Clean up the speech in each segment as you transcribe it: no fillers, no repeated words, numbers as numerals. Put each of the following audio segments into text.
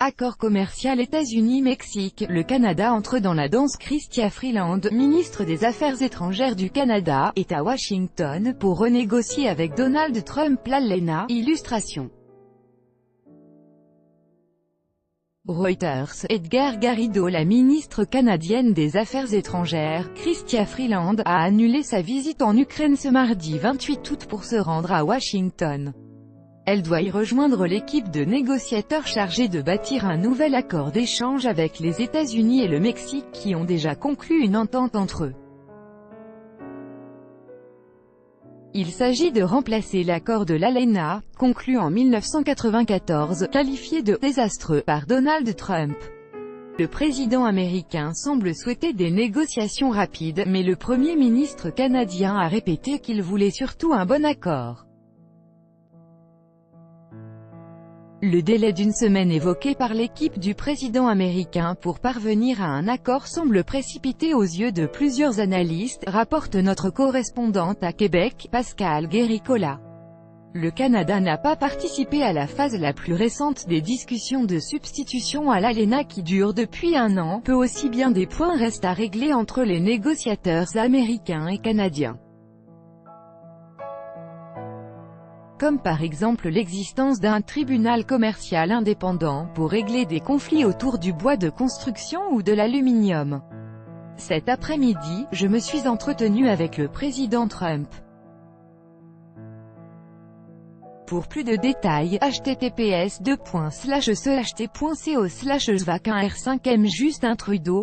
Accord commercial États-Unis-Mexique. Le Canada entre dans la danse. Chrystia Freeland, ministre des Affaires étrangères du Canada, est à Washington pour renégocier avec Donald Trump l'ALENA. Illustration Reuters. Edgar Garrido. La ministre canadienne des Affaires étrangères, Chrystia Freeland, a annulé sa visite en Ukraine ce mardi 28 août pour se rendre à Washington. Elle doit y rejoindre l'équipe de négociateurs chargés de bâtir un nouvel accord d'échange avec les États-Unis et le Mexique qui ont déjà conclu une entente entre eux. Il s'agit de remplacer l'accord de l'ALENA, conclu en 1994, qualifié de « désastreux » par Donald Trump. Le président américain semble souhaiter des négociations rapides, mais le Premier ministre canadien a répété qu'il voulait surtout un bon accord. Le délai d'une semaine évoqué par l'équipe du président américain pour parvenir à un accord semble précipité aux yeux de plusieurs analystes, rapporte notre correspondante à Québec, Pascale Guéricola. Le Canada n'a pas participé à la phase la plus récente des discussions de substitution à l'ALENA qui durent depuis un an. Peu aussi bien des points restent à régler entre les négociateurs américains et canadiens. Comme par exemple l'existence d'un tribunal commercial indépendant pour régler des conflits autour du bois de construction ou de l'aluminium. Cet après-midi, je me suis entretenu avec le président Trump. Pour plus de détails, https://seht.co/jvaquin-r5m Justin Trudeau,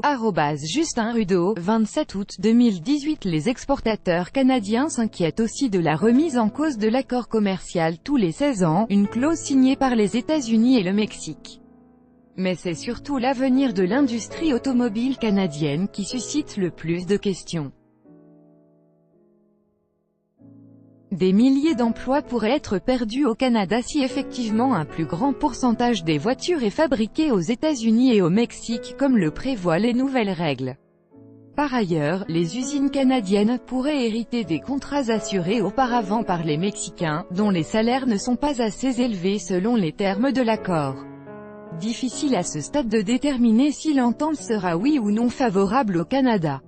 Justin Trudeau, 27 août 2018. Les exportateurs canadiens s'inquiètent aussi de la remise en cause de l'accord commercial tous les 16 ans, une clause signée par les États-Unis et le Mexique. Mais c'est surtout l'avenir de l'industrie automobile canadienne qui suscite le plus de questions. Des milliers d'emplois pourraient être perdus au Canada si effectivement un plus grand pourcentage des voitures est fabriqué aux États-Unis et au Mexique comme le prévoient les nouvelles règles. Par ailleurs, les usines canadiennes pourraient hériter des contrats assurés auparavant par les Mexicains, dont les salaires ne sont pas assez élevés selon les termes de l'accord. Difficile à ce stade de déterminer si l'entente sera oui ou non favorable au Canada.